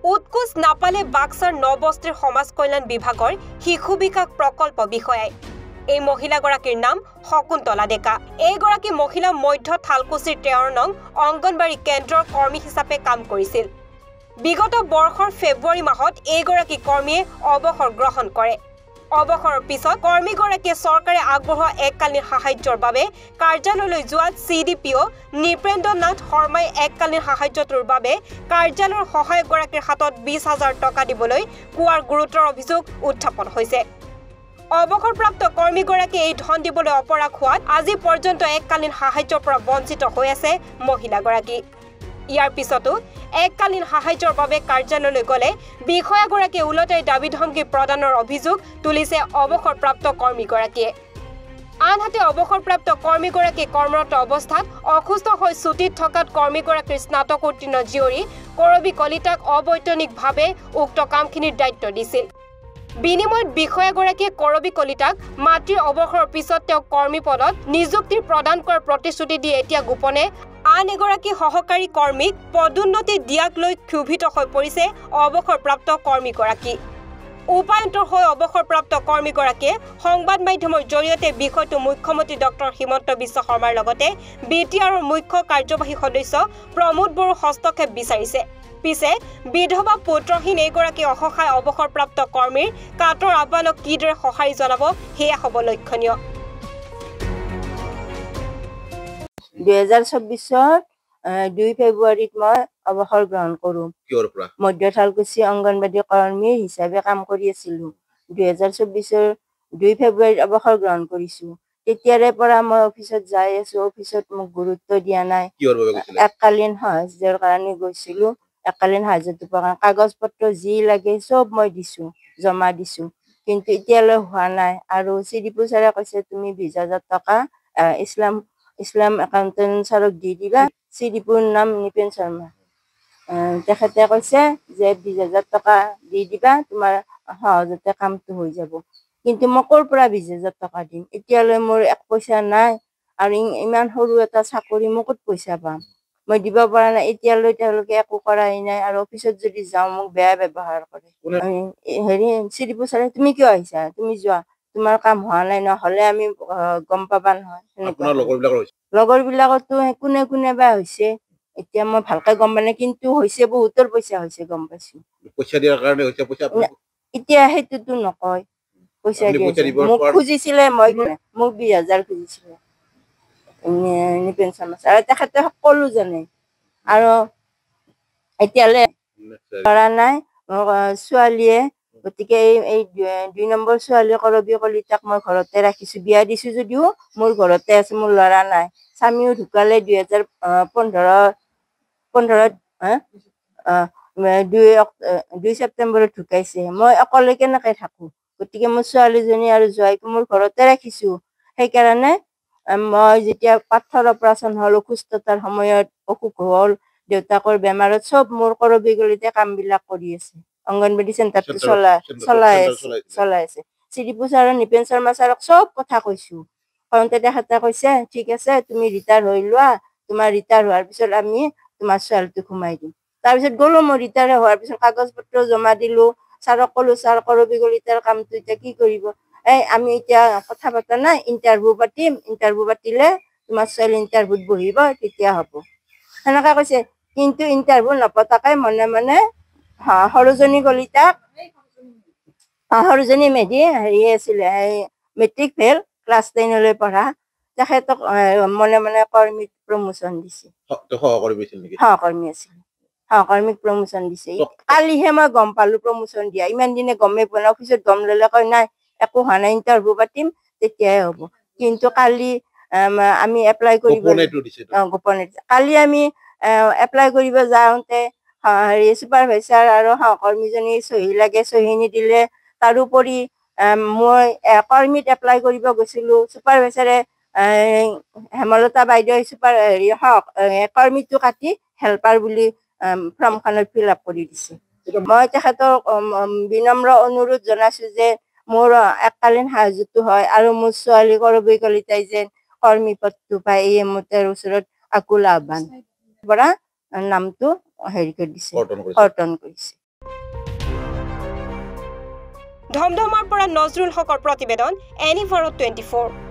উৎকোচ নাপালে বাক্সাৰ নবস্তিৰ সমাজ কল্যাণ বিভাগৰ শিশু বিকাশ প্ৰকল্প বিষয়াই এই মহিলাগৰাকীৰ নাম শকুন্তলা ডেকা। এইগৰাকী মহিলা মধ্য থালকুছিৰ 13 নং অংগনবাড়ী কেন্দ্ৰৰ কৰ্মী হিচাপে কাম কৰিছিল। বিগত বৰ্ষৰ ফেব্ৰুৱাৰী মাহত এইগৰাকী কৰ্মীয়ে অৱসৰ গ্ৰহণ কৰে। অৱসৰৰ পিছত কৰ্মীগৰাকীয়ে চৰকাৰে আগবঢ়োৱা এককালীন সাহায্যৰ বাবে কাৰ্যালয়লৈ যোৱা CDPO নৃপেন্দ্ৰ নাথ শৰ্মাই এককালীন সাহায্যটোৰ বাবে কাৰ্যালয়ৰ সহায়কগৰাকীৰ হাতত 20,000 টকা দিবলৈ কোৱাৰ গুৰুতৰ অভিযোগ উত্থাপন হৈছে। অৱসৰপ্ৰাপ্ত কৰ্মীগৰাকীয়ে এই ধন দিবলৈ অপৰাগ হোৱাত আজি পৰ্যন্ত এককালীন সাহায্যৰ পৰা বঞ্চিত হৈ আছে মহিলাগৰাকী। ইয়াৰ পিছতো এককালীন সাহায্যৰ বাবে কাৰ্যালয়লৈ গ'লে বিষয়াগৰাকীয়ে ওলটাই দাবী ধমকি প্ৰদানৰ অভিযোগ তুলিছে অৱসৰপ্ৰাপ্ত কৰ্মীগৰাকীয়ে। আনহাতে অৱসৰপ্ৰাপ্ত কৰ্মীগৰাকীয়ে কৰ্মৰত অৱস্থাত অসুস্থ হৈ ছুটিত থকাত কৰ্মীগৰাকীৰ স্নাতকোত্তীৰ্ণ জীয়ৰী কৰবী কলিতাক অবৈতনিকভাৱে উক্ত কামখিনিৰ দায়িত্ব দিছিল। বিনিময়ত বিষয়াগৰাকীয়ে কৰবী কলিতাক মাতৃৰ অৱসৰৰ পিছত তেওঁক কৰ্মী পদত নিযুক্তিৰ প্ৰদান কৰাৰ প্ৰতিশ্ৰুতি দি এতিয়া গোপনে আন এগৰাকী সহকাৰী কৰ্মীক পদোন্নতি দিয়াক লৈ ক্ষোভিত হৈ পৰিছে অৱসৰপ্ৰাপ্ত কৰ্মীগৰাকী। উপায়ন্তৰ হৈ অৱসৰপ্ৰাপ্ত কৰ্মীগৰাকীয়ে সংবাদ মাধ্যমৰ জৰিয়তে বিষয়টো মুখ্যমন্ত্ৰী ডক্টৰ হিমন্ত বিশ্ব শৰ্মাৰ লগতে BTRৰ মুখ্য কাৰ্যবাহী সদস্য প্ৰমোদ বড়োৰ হস্তক্ষেপ বিচাৰিছে। পিছে বিধৱা পুত্ৰহীন এইগৰাকী অসহায় অৱসৰপ্ৰাপ্ত কৰ্মীৰ কাটৰ আহ্বানক কিদৰে সঁহাৰি জনাব সেয়া হ'ব লক্ষণীয়। 2024 2 ফেব্ৰুৱাৰীত মই অৱসৰ গ্ৰহণ কৰোঁ। মধ্য থালকুছি অংগনবাড়ী কৰ্মী হিচাপে কাম কৰি আছিলোঁ। 2024 2 ফেব্ৰুৱাৰীত অৱসৰ গ্ৰহণ কৰিছোঁ। তেতিয়াৰে পৰা মই অফিচত যাই আছোঁ। অফিচত মোক গুৰুত্ব দিয়া নাই। এককালীন সাহায্যৰ কাৰণে গৈছিলোঁ। এককালীন সাহায্যটো পোৱা কাগজ পত্ৰ যি লাগে চব মই দিছোঁ, জমা দিছোঁ, কিন্তু এতিয়ালৈ হোৱা নাই। আৰু CDPO ছাৰে কৈছে তুমি 20,000 টকা ইছলাম একাউণ্টেণ্ট ছাৰক দি দিবা। CDPOৰ নাম নৃপেন শৰ্মা। তেখেতে কৈছে যে 20,000 টকা দি দিবা, তোমাৰ সহজতে কামটো হৈ যাব। কিন্তু মই ক'ৰ পৰা 20,000 টকা দিম? এতিয়ালৈ মোৰ এক পইচা নাই। আৰু ইমান সৰু এটা চাকৰি মই ক'ত পইচা পাম? মই দিব পৰা নাই। এতিয়ালৈ তেওঁলোকে একো কৰাই নাই। আৰু অফিচত যদি যাওঁ মোক বেয়া ব্যৱহাৰ কৰে। CDPO ছাৰে তুমি কিয় আহিছা? তুমি যোৱা, তোমাৰ কাম হোৱা নাই, নহ'লে আমি গম পাবা নহয়। লগৰবিলাকতো কোনে কোনে বা হৈছে এতিয়া মই ভালকে গম পোৱা নাই, কিন্তু হৈছে বহুতৰ পইচা হৈছে গম পাইছোঁ। এতিয়া সেইটোতো নকয়। পইচা মোক খুজিছিলে, মোক 20,000 খুজিছিলে নৃপেন শৰ্মা ছাৰ। তেখেতে সকলো জানে। আৰু এতিয়ালৈ ল'ৰা নাই ছোৱালীয়ে, গতিকে এই 2 নম্বৰ ছোৱালী কৰবী কলিতাক মই ঘৰতে ৰাখিছোঁ। বিয়া দিছোঁ যদিও মোৰ ঘৰতে আছে, মোৰ ল'ৰা নাই। স্বামীও ঢুকালে 2 ছেপ্টেম্বৰত ঢুকাইছে। মই অকলে কেনেকে থাকোঁ? গতিকে মোৰ ছোৱালীজনী আৰু জোৱাইকো মোৰ ঘৰতে ৰাখিছোঁ। সেইকাৰণে মই যেতিয়া পাথৰ অপাৰেশ্যন হ'ল, অসুস্থতাৰ সময়ত অসুখ হ'ল, দেউতাকৰ বেমাৰত চব মোৰ কৰবী কলিতাই কামবিলাক কৰি আছে। অংগনবাড়ী চেণ্টাৰটো চলাই আছে। CDPO ছাৰ নৃপেন শৰ্মা ছাৰক চব কথা কৈছোঁ। কওঁতে তেখেতে কৈছে ঠিক আছে তুমি ৰিটায়াৰ হৈ লোৱা, তোমাৰ ৰিটায়াৰ হোৱাৰ পিছত আমি তোমাৰ ছোৱালীটোক সোমাই দিম। তাৰপিছত গ'লো, মই ৰিটায়াৰ হোৱাৰ পিছত কাগজ পত্ৰ জমা দিলোঁ। ছাৰক ক'লো ছাৰ কৰবী কলিতাৰ কামটো এতিয়া কি কৰিব? আমি এতিয়া কথা পতা নাই, ইণ্টাৰভিউ পাতিম, ইণ্টাৰভিউ পাতিলে তোমাৰ ছোৱালী ইণ্টাৰভিউত বহিব, তেতিয়া হ'ব সেনেকে কৈছে। কিন্তু ইণ্টাৰভিউ নপতাকে মনে মনে সৰোজনী কলিতাক, সৰোজনী মেধি আছিলে মেট্ৰিক ফেইল, ক্লাছ 10লৈ পঢ়া, তেখেতক মনে মনে কৰ্মীক প্ৰমোচন দিছে। সহকৰ্মী আছিল, সহকৰ্মীক প্ৰমোচন দিছে। কালিহে মই গম পালো প্ৰমোচন দিয়া। ইমান দিনে গমেই পোৱা নাই। অফিচত গম ল'লে কয় নাই একো হোৱা নাই, ইণ্টাৰভিউ পাতিম তেতিয়াহে হ'ব। কিন্তু কালি আমি এপ্লাই কৰিব, গোপনে কালি আমি এপ্লাই কৰিব যাওঁতে ছুপাৰভাইজাৰ আৰু সহকৰ্মীজনী চহী লাগে, চহী নিদিলে। তাৰোপৰি মই কৰ্মীত এপ্লাই কৰিব গৈছিলোঁ, ছুপাৰভাইজাৰে হেমলতা বাইদেৱে কৰ্মীটো কাটি হেল্পাৰ বুলি ফৰ্মখনত ফিল আপ কৰি দিছে। মই তেখেতক বিনম্ৰ অনুৰোধ জনাইছোঁ যে মোৰ এককালীন সাহায্যটো হয় আৰু মোৰ ছোৱালী কৰবী কলিতাই যেন কৰ্মী পদটো পায়, এই মোৰ ওচৰত আকুল আহ্বান পৰা নামটো কৰি দিছে, কৰ্তন কৰিছে। ধমধমাৰ পৰা নজৰুল হকৰ প্ৰতিবেদন এনি ভাৰত 24